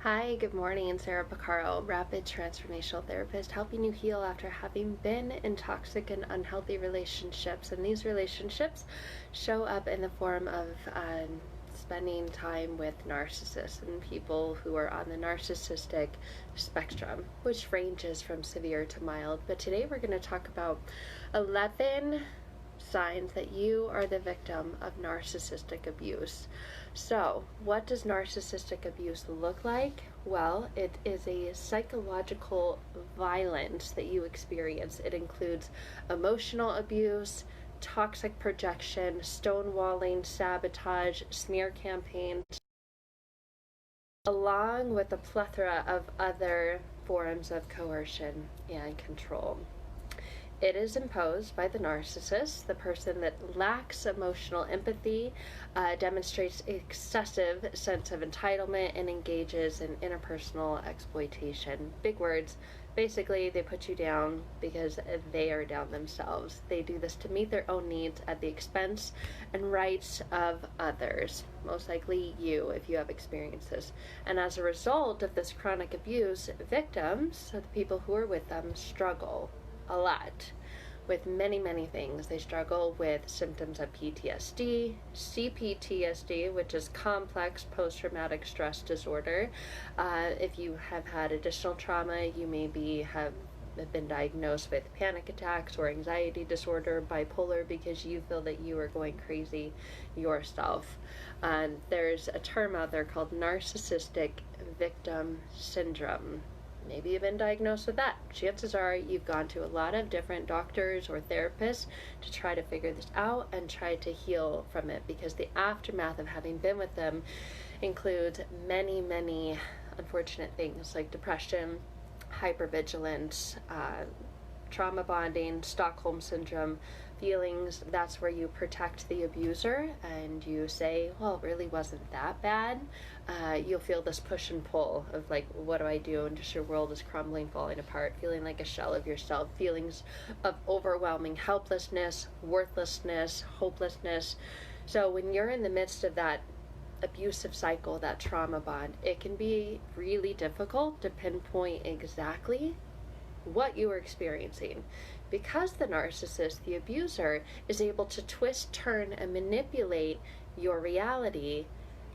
Hi, good morning. Sarah Pacaro, rapid transformational therapist, helping you heal after having been in toxic and unhealthy relationships. And these relationships show up in the form of spending time with narcissists and people who are on the narcissistic spectrum, which ranges from severe to mild. But today we're going to talk about 11 signs that you are the victim of narcissistic abuse. So, what does narcissistic abuse look like? Well, it is a psychological violence that you experience. It includes emotional abuse, toxic projection, stonewalling, sabotage, smear campaigns, along with a plethora of other forms of coercion and control. It is imposed by the narcissist, the person that lacks emotional empathy, demonstrates excessive sense of entitlement, and engages in interpersonal exploitation. Big words. Basically, they put you down because they are down themselves. They do this to meet their own needs at the expense and rights of others, most likely you if you have experienced this. And as a result of this chronic abuse, victims, so the people who are with them, struggle a lot with many things. They struggle with symptoms of PTSD, CPTSD, which is complex post-traumatic stress disorder. If you have had additional trauma, you maybe have been diagnosed with panic attacks or anxiety disorder, bipolar, because you feel that you are going crazy yourself. There's a term out there called narcissistic victim syndrome. Maybe you've been diagnosed with that. Chances are you've gone to a lot of different doctors or therapists to try to figure this out and try to heal from it, because the aftermath of having been with them includes many unfortunate things like depression, hypervigilance, trauma bonding, Stockholm syndrome feelings. That's where you protect the abuser and you say, well, it really wasn't that bad. You'll feel this push and pull of like, what do I do? And just your world is crumbling, falling apart, feeling like a shell of yourself, feelings of overwhelming helplessness, worthlessness, hopelessness. So when you're in the midst of that abusive cycle, that trauma bond, it can be really difficult to pinpoint exactly what you are experiencing, because the narcissist, the abuser, is able to twist, turn, and manipulate your reality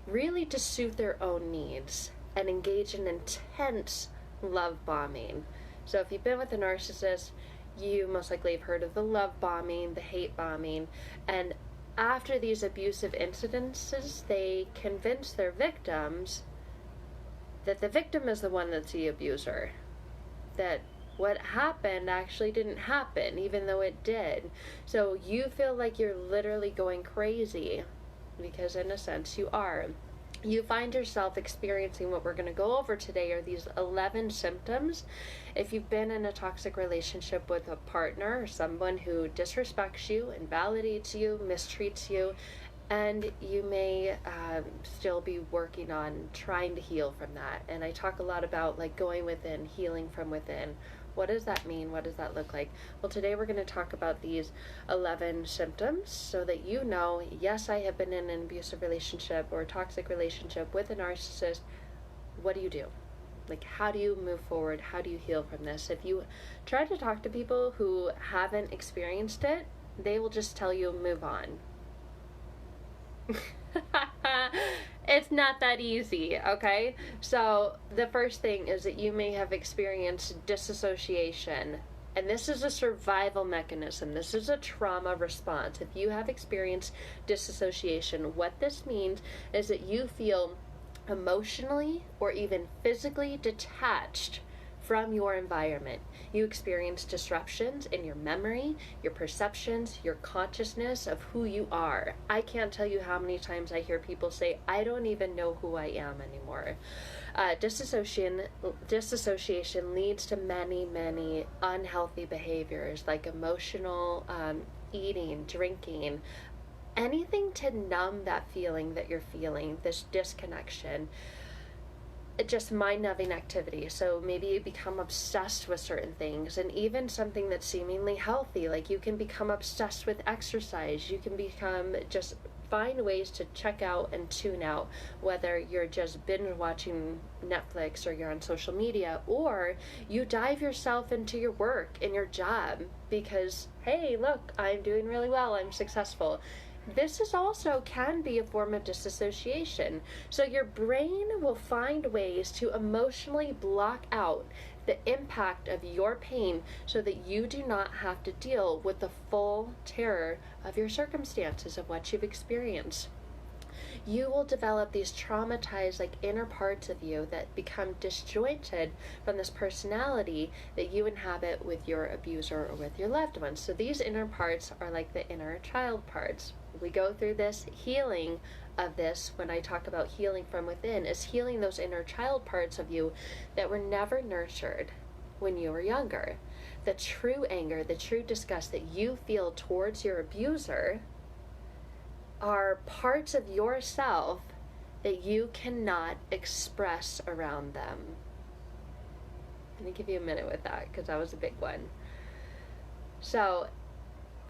really to suit their own needs and engage in intense love bombing. So if you've been with a narcissist, you most likely have heard of the love bombing, the hate bombing, and after these abusive incidences, they convince their victims that the victim is the one that's the abuser, that what happened actually didn't happen, even though it did. So you feel like you're literally going crazy, because in a sense you are. You find yourself experiencing what we're going to go over today are these 11 symptoms. If you've been in a toxic relationship with a partner or someone who disrespects you, invalidates you, mistreats you, and you may still be working on trying to heal from that. And I talk a lot about like going within, healing from within. What does that mean? What does that look like? Well, today we're going to talk about these 11 symptoms so that you know, yes, I have been in an abusive relationship or a toxic relationship with a narcissist. What do you do? Like, how do you move forward? How do you heal from this? If you try to talk to people who haven't experienced it, they will just tell you, move on. It's not that easy, okay? So the first thing is that you may have experienced disassociation, and this is a survival mechanism. This is a trauma response. If you have experienced disassociation, what this means is that you feel emotionally or even physically detached from your environment. You experience disruptions in your memory, your perceptions, your consciousness of who you are. I can't tell you how many times I hear people say, I don't even know who I am anymore. Disassociation leads to many unhealthy behaviors like emotional eating, drinking, anything to numb that feeling that you're feeling, this disconnection. Just mind-numbing activity. So maybe you become obsessed with certain things, and even something that's seemingly healthy, like you can become obsessed with exercise. You can become just find ways to check out and tune out, whether you're just binge watching Netflix or you're on social media, or you dive yourself into your work and your job because, hey, look, I'm doing really well, I'm successful. This is also can be a form of disassociation. So your brain will find ways to emotionally block out the impact of your pain so that you do not have to deal with the full terror of your circumstances, of what you've experienced. You will develop these traumatized, like, inner parts of you that become disjointed from this personality that you inhabit with your abuser or with your loved ones. So these inner parts are like the inner child parts. We go through this healing of this. When I talk about healing from within, is healing those inner child parts of you that were never nurtured when you were younger. The true anger, the true disgust that you feel towards your abuser are parts of yourself that you cannot express around them. I'm going to give you a minute with that because that was a big one. So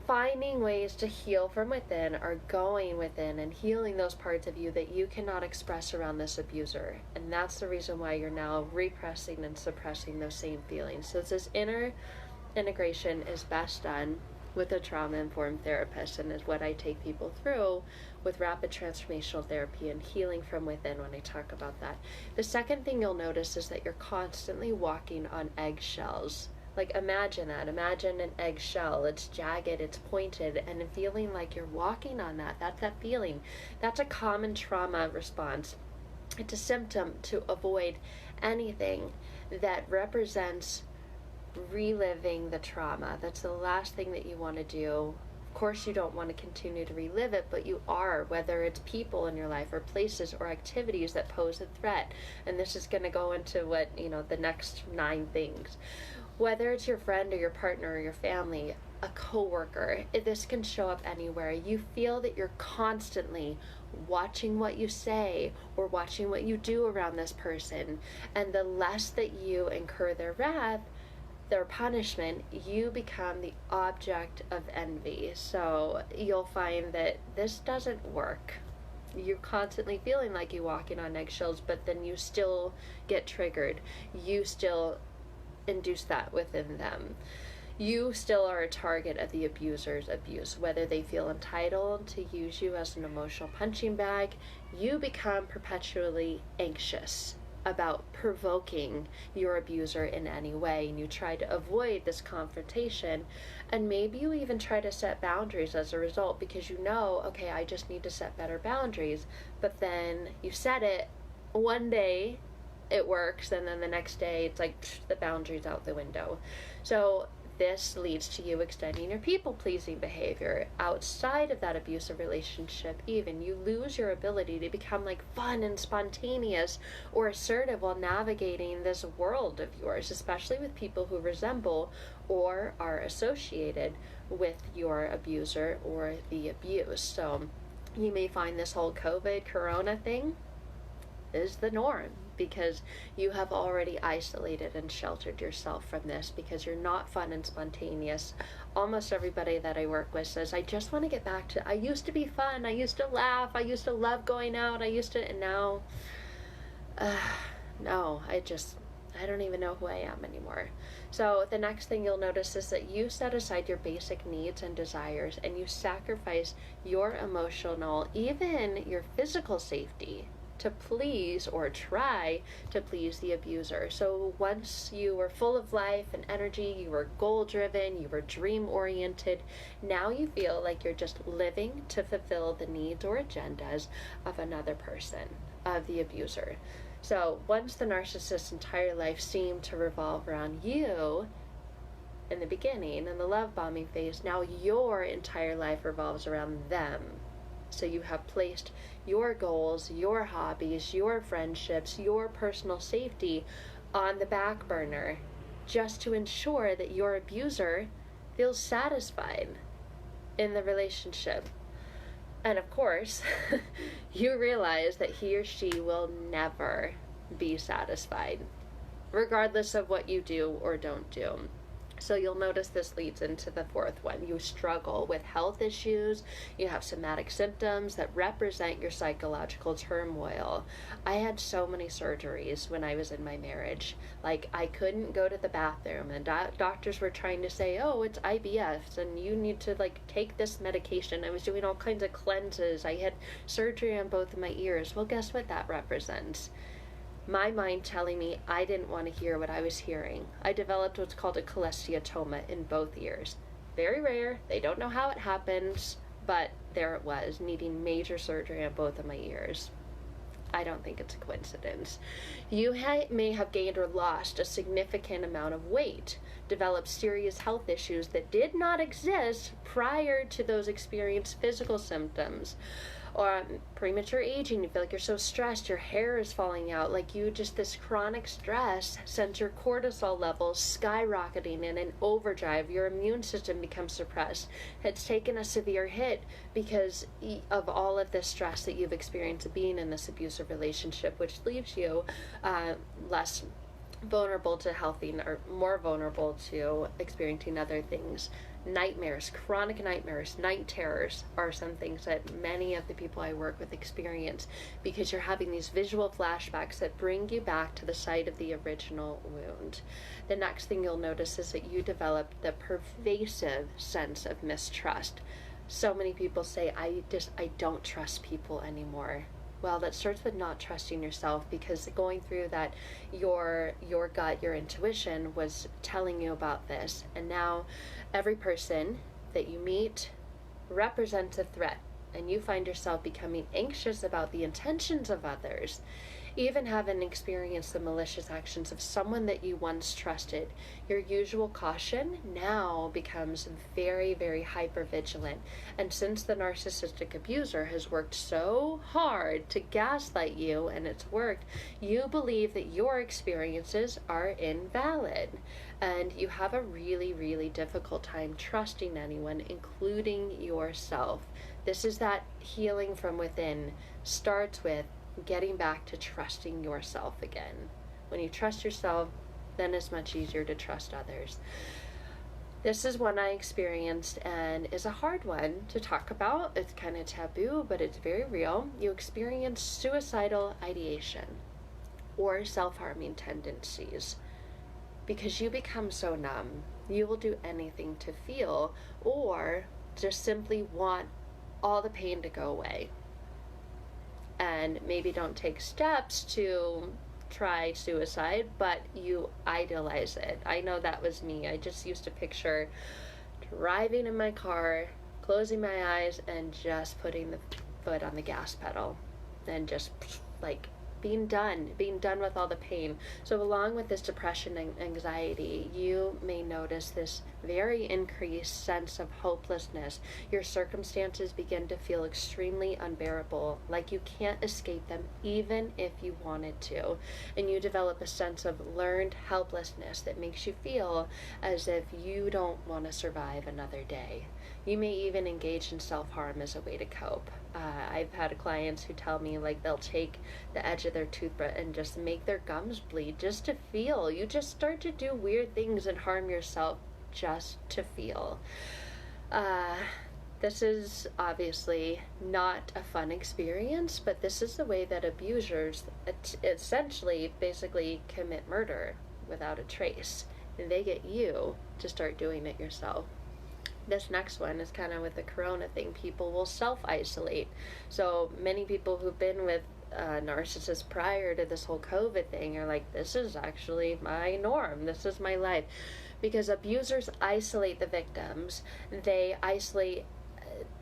finding ways to heal from within are going within and healing those parts of you that you cannot express around this abuser. And that's the reason why you're now repressing and suppressing those same feelings. So this inner integration is best done with a trauma-informed therapist, and is what I take people through with rapid transformational therapy and healing from within when I talk about that. The second thing you'll notice is that you're constantly walking on eggshells. Like, imagine that. Imagine an eggshell. It's jagged, it's pointed, and feeling like you're walking on that. That's that feeling. That's a common trauma response. It's a symptom to avoid anything that represents reliving the trauma. That's the last thing that you want to do. Of course, you don't want to continue to relive it, but you are, whether it's people in your life or places or activities that pose a threat. And this is going to go into what, the next 9 things. Whether it's your friend or your partner or your family, a coworker, this can show up anywhere. You feel that you're constantly watching what you say or watching what you do around this person. And the less that you incur their wrath, their punishment, you become the object of envy. So you'll find that this doesn't work. You're constantly feeling like you're walking on eggshells, but then you still get triggered. You still induce that within them. You still are a target of the abuser's abuse. Whether they feel entitled to use you as an emotional punching bag, you become perpetually anxious about provoking your abuser in any way, and you try to avoid this confrontation, and maybe you even try to set boundaries as a result, because okay, I just need to set better boundaries, but then you set it one day, it works, and then the next day it's like the boundaries out the window. So this leads to you extending your people-pleasing behavior outside of that abusive relationship. Even you lose your ability to become like fun and spontaneous or assertive while navigating this world of yours, especially with people who resemble or are associated with your abuser or the abuse. So you may find this whole corona thing is the norm, because you have already isolated and sheltered yourself from this, because you're not fun and spontaneous. Almost everybody that I work with says, I just want to get back to, I used to be fun, I used to laugh, I used to love going out, and now, no, I don't even know who I am anymore. So the next thing you'll notice is that you set aside your basic needs and desires, and you sacrifice your emotional, even your physical safety to please or try to please the abuser. So once you were full of life and energy, you were goal-driven, you were dream-oriented, now you feel like you're just living to fulfill the needs or agendas of another person, of the abuser. So once the narcissist's entire life seemed to revolve around you in the beginning, in the love bombing phase, now your entire life revolves around them. So you have placed your goals, your hobbies, your friendships, your personal safety on the back burner just to ensure that your abuser feels satisfied in the relationship. And of course, you realize that he or she will never be satisfied, regardless of what you do or don't do. So you'll notice this leads into the fourth one. You struggle with health issues. You have somatic symptoms that represent your psychological turmoil. I had so many surgeries when I was in my marriage. Like, I couldn't go to the bathroom, and doctors were trying to say, oh, it's IBS and you need to like take this medication. I was doing all kinds of cleanses. I had surgery on both of my ears. Well, guess what that represents? My mind telling me I didn't want to hear what I was hearing. I developed what's called a cholesteatoma in both ears. Very rare. They don't know how it happens, but there it was, needing major surgery on both of my ears. I don't think it's a coincidence. You may have gained or lost a significant amount of weight, developed serious health issues that did not exist prior to those experienced physical symptoms. Or premature aging, you feel like you're so stressed, your hair is falling out, like you just, this chronic stress sends your cortisol levels skyrocketing in an overdrive. Your immune system becomes suppressed. It's taken a severe hit because of all of this stress that you've experienced being in this abusive relationship, which leaves you less vulnerable to healthy, or more vulnerable to experiencing other things. Nightmares, chronic nightmares, night terrors are some things that many of the people I work with experience, because you're having these visual flashbacks that bring you back to the site of the original wound. The next thing you'll notice is that you develop the pervasive sense of mistrust. So many people say, I don't trust people anymore. Well, that starts with not trusting yourself, because going through that, your gut, your intuition was telling you about this. And now every person that you meet represents a threat, and you find yourself becoming anxious about the intentions of others. Even having experienced the malicious actions of someone that you once trusted, your usual caution now becomes very, very hypervigilant. And since the narcissistic abuser has worked so hard to gaslight you, and it's worked, you believe that your experiences are invalid. And you have a really, really difficult time trusting anyone, including yourself. This is that healing from within starts with getting back to trusting yourself again. When you trust yourself, then it's much easier to trust others. This is one I experienced and is a hard one to talk about. It's kind of taboo, but it's very real. You experience suicidal ideation or self-harming tendencies because you become so numb. You will do anything to feel, or just simply want all the pain to go away. And maybe don't take steps to try suicide, but you idealize it. I know that was me. I just used to picture driving in my car, closing my eyes, and just putting the foot on the gas pedal, and just like being done with all the pain. So along with this depression and anxiety, you may notice this very increased sense of hopelessness. Your circumstances begin to feel extremely unbearable, like you can't escape them even if you wanted to. And you develop a sense of learned helplessness that makes you feel as if you don't want to survive another day. You may even engage in self-harm as a way to cope. I've had clients who tell me like they'll take the edge of their toothbrush and just make their gums bleed just to feel. You just start to do weird things and harm yourself just to feel. This is obviously not a fun experience, but this is the way that abusers essentially basically commit murder without a trace. And they get you to start doing it yourself. This next one is kind of with the corona thing. People will self-isolate. So many people who've been with narcissists prior to this whole COVID thing are like, this is actually my norm. This is my life. Because abusers isolate the victims. They isolate,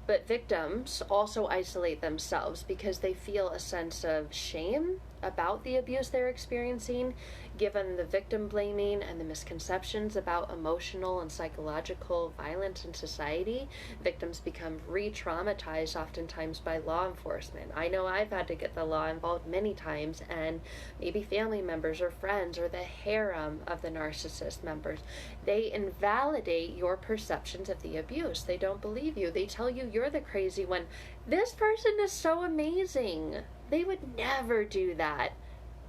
but victims also isolate themselves because they feel a sense of shame about the abuse they're experiencing, given the victim blaming and the misconceptions about emotional and psychological violence in society. Victims become re-traumatized oftentimes by law enforcement. I know I've had to get the law involved many times, and maybe family members or friends or the harem of the narcissist members. They invalidate your perceptions of the abuse. They don't believe you. They tell you you're the crazy one. This person is so amazing. They would never do that.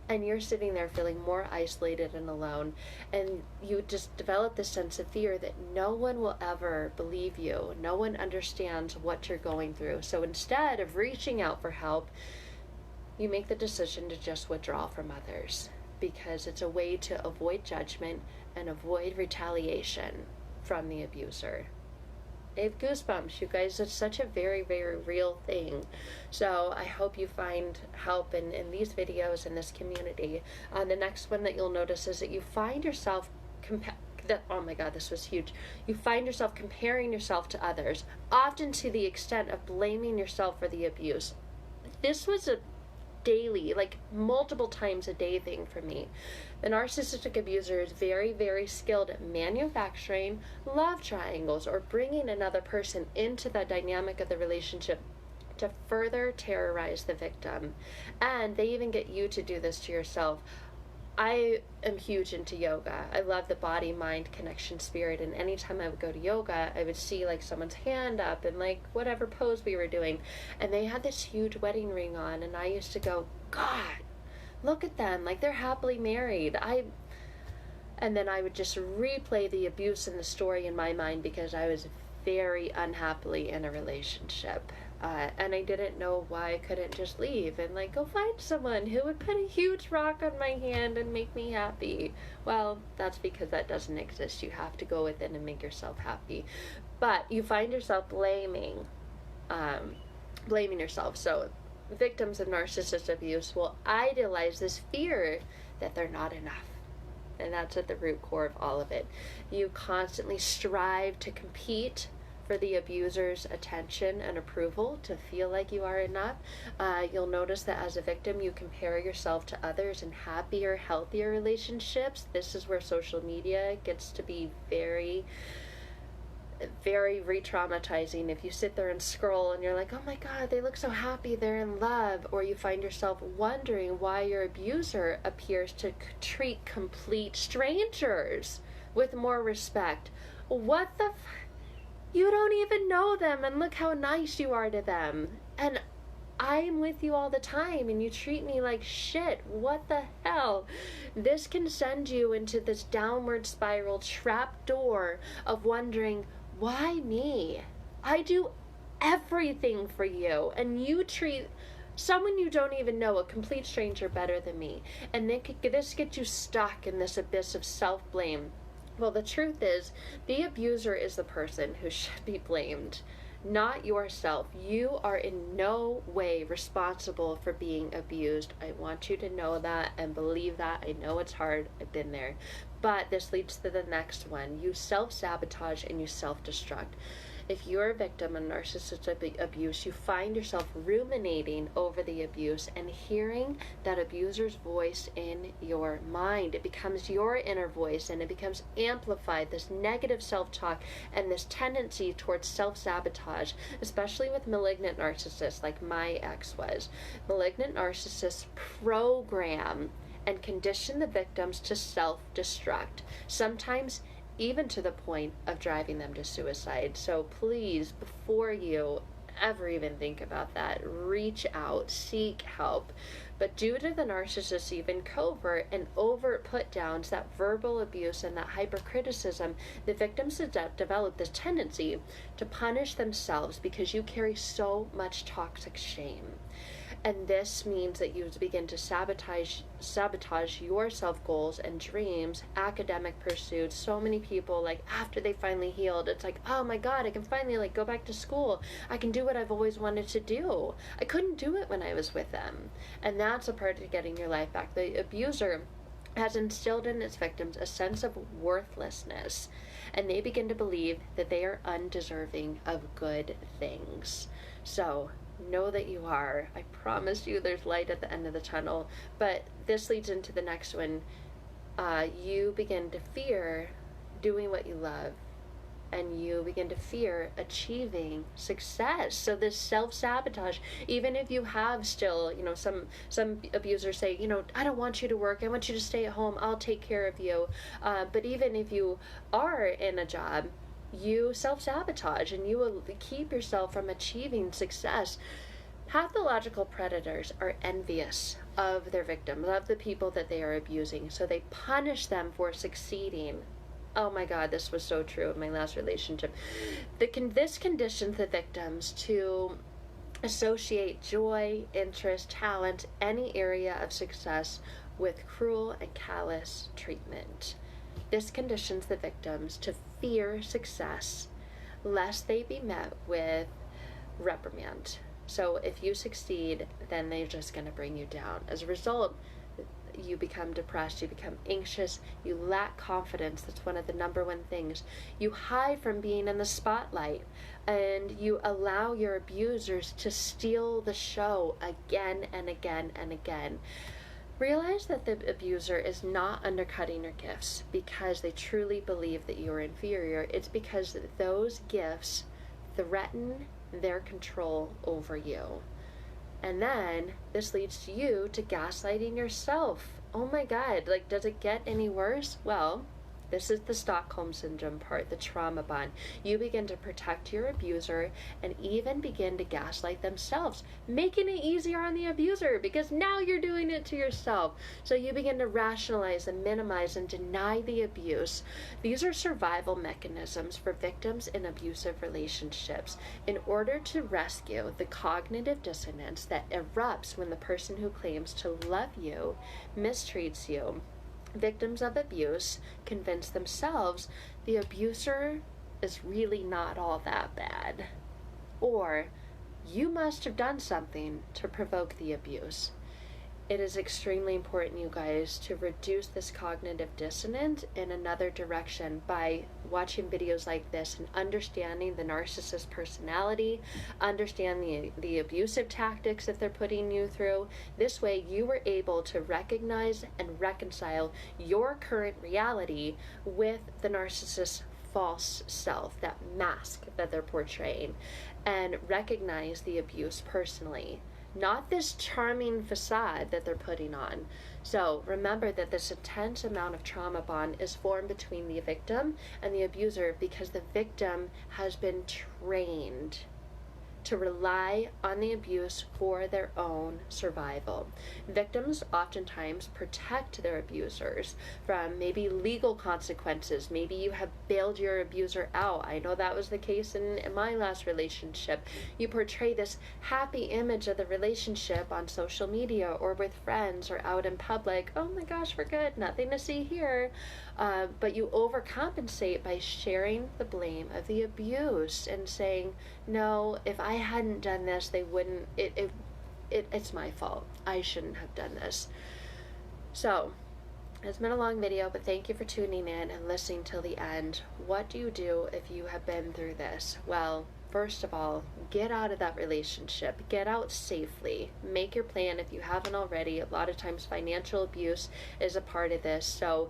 and you're sitting there feeling more isolated and alone, and you just develop this sense of fear that no one will ever believe you, no one understands what you're going through. So instead of reaching out for help, you make the decision to just withdraw from others, because it's a way to avoid judgment and avoid retaliation from the abuser. I have goosebumps, you guys. It's such a very, very real thing. So I hope you find help in these videos, in this community. The next one that you'll notice is that you find yourself oh my god, this was huge. You find yourself comparing yourself to others, often to the extent of blaming yourself for the abuse. This was a daily, like multiple times a day thing for me. The narcissistic abuser is very, very skilled at manufacturing love triangles or bringing another person into the dynamic of the relationship to further terrorize the victim. And they even get you to do this to yourself. I am huge into yoga. I love the body, mind, connection, spirit, and anytime I would go to yoga, I would see like someone's hand up and like whatever pose we were doing, and they had this huge wedding ring on, and I used to go, God, look at them, like they're happily married. And then I would just replay the abuse in the story in my mind because I was very unhappily in a relationship. And I didn't know why I couldn't just leave and like go find someone who would put a huge rock on my hand and make me happy. Well, that's because that doesn't exist. You have to go within and make yourself happy. But you find yourself blaming yourself. So victims of narcissist abuse will idealize this fear that they're not enough. And that's at the root core of all of it. You constantly strive to compete for the abuser's attention and approval, to feel like you are enough. You'll notice that as a victim, you compare yourself to others in happier, healthier relationships. This is where social media gets to be very, very re-traumatizing. If you sit there and scroll and you're like, oh my god, they look so happy, they're in love, or you find yourself wondering why your abuser appears to treat complete strangers with more respect. What the you don't even know them, and look how nice you are to them. And I'm with you all the time, and you treat me like shit. What the hell? This can send you into this downward spiral trap door of wondering, why me? I do everything for you, and you treat someone you don't even know, a complete stranger, better than me. And this gets you stuck in this abyss of self-blame. Well, the truth is, the abuser is the person who should be blamed, not yourself. You are in no way responsible for being abused. I want you to know that and believe that. I know it's hard. I've been there. But this leads to the next one. You self-sabotage and you self-destruct. If you're a victim of narcissistic abuse, you find yourself ruminating over the abuse and hearing that abuser's voice in your mind. It becomes your inner voice, and it becomes amplified, this negative self-talk and this tendency towards self-sabotage, especially with malignant narcissists like my ex was. Malignant narcissists program and condition the victims to self-destruct, sometimes even to the point of driving them to suicide. So please, before you ever even think about that, reach out, seek help. But due to the narcissist's even covert and overt put-downs, that verbal abuse and that hypercriticism, the victims develop this tendency to punish themselves because you carry so much toxic shame. And this means that you begin to sabotage your self-goals and dreams, academic pursuits. So many people, like, after they finally healed, it's like, oh my god, I can finally, like, go back to school. I can do what I've always wanted to do. I couldn't do it when I was with them. And that's a part of getting your life back. The abuser has instilled in its victims a sense of worthlessness, and they begin to believe that they are undeserving of good things. So know that you are. I promise you there's light at the end of the tunnel. But this leads into the next one. You begin to fear doing what you love, and you begin to fear achieving success. So this self-sabotage, even if you have still, some abusers say, I don't want you to work, I want you to stay at home, I'll take care of you. But even if you are in a job, you self-sabotage and you will keep yourself from achieving success. Pathological predators are envious of their victims, of the people that they are abusing, so they punish them for succeeding. Oh my God, this was so true in my last relationship. This conditions the victims to associate joy, interest, talent, any area of success with cruel and callous treatment. This conditions the victims to fear success, lest they be met with reprimand. So if you succeed, then they're just going to bring you down. As a result, you become depressed, you become anxious, you lack confidence. That's one of the number one things. You hide from being in the spotlight, and you allow your abusers to steal the show again and again and again. Realize that the abuser is not undercutting your gifts because they truly believe that you are inferior. It's because those gifts threaten their control over you. And then this leads to you to gaslighting yourself. Oh my God, like, does it get any worse? Well, this is the Stockholm Syndrome part, the trauma bond. You begin to protect your abuser and even begin to gaslight themselves, making it easier on the abuser because now you're doing it to yourself. So you begin to rationalize and minimize and deny the abuse. These are survival mechanisms for victims in abusive relationships in order to rescue the cognitive dissonance that erupts when the person who claims to love you mistreats you. Victims of abuse convince themselves the abuser is really not all that bad, or you must have done something to provoke the abuse. It is extremely important, you guys, to reduce this cognitive dissonance in another direction by watching videos like this and understanding the narcissist personality, understand the abusive tactics that they're putting you through. This way you were able to recognize and reconcile your current reality with the narcissist's false self, that mask that they're portraying, and recognize the abuse personally, not this charming facade that they're putting on. So remember that this intense amount of trauma bond is formed between the victim and the abuser because the victim has been trained to rely on the abuse for their own survival. Victims oftentimes protect their abusers from maybe legal consequences. Maybe you have bailed your abuser out. I know that was the case in my last relationship. You portray this happy image of the relationship on social media or with friends or out in public. Oh my gosh, we're good, nothing to see here. But you overcompensate by sharing the blame of the abuse and saying, no, if I hadn't done this, they wouldn't, it's my fault. I shouldn't have done this. So, it's been a long video, but thank you for tuning in and listening till the end. What do you do if you have been through this? Well, first of all, get out of that relationship. Get out safely. Make your plan if you haven't already. A lot of times financial abuse is a part of this, so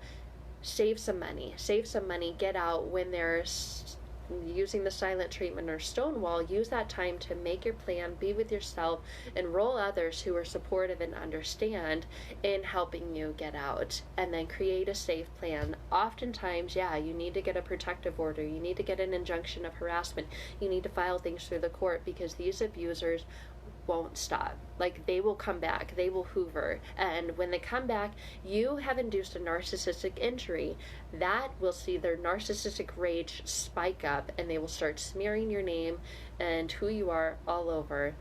save some money. Save some money. Get out when there's using the silent treatment or stonewall. Use that time to make your plan, be with yourself, enroll others who are supportive and understand in helping you get out, and then create a safe plan. Oftentimes, you need to get a protective order, you need to get an injunction of harassment, you need to file things through the court because these abusers won't stop. Like, they will come back, they will hoover, and when they come back, you have induced a narcissistic injury. That will see their narcissistic rage spike up, and they will start smearing your name and who you are all over.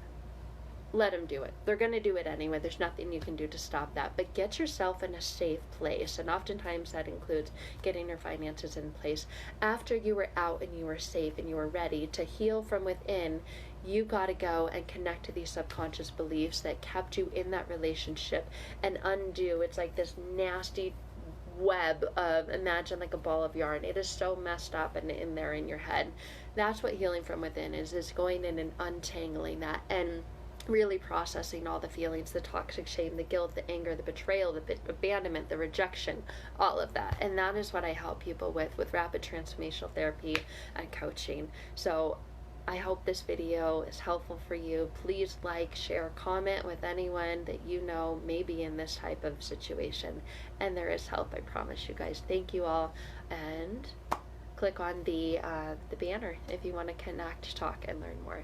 Let them do it. They're going to do it anyway. There's nothing you can do to stop that. But get yourself in a safe place. And oftentimes that includes getting your finances in place. After you were out and you were safe and you were ready to heal from within, you got to go and connect to these subconscious beliefs that kept you in that relationship and undo. It's like this nasty web of, imagine like a ball of yarn. It is so messed up and in there in your head. That's what healing from within is going in and untangling that and really processing all the feelings, the toxic shame, the guilt, the anger, the betrayal, the abandonment, the rejection, all of that. And that is what I help people with rapid transformational therapy and coaching. So I hope this video is helpful for you. Please like, share, comment with anyone that you know may be in this type of situation. And there is help, I promise you guys. Thank you all. And click on the banner if you want to connect, talk, and learn more.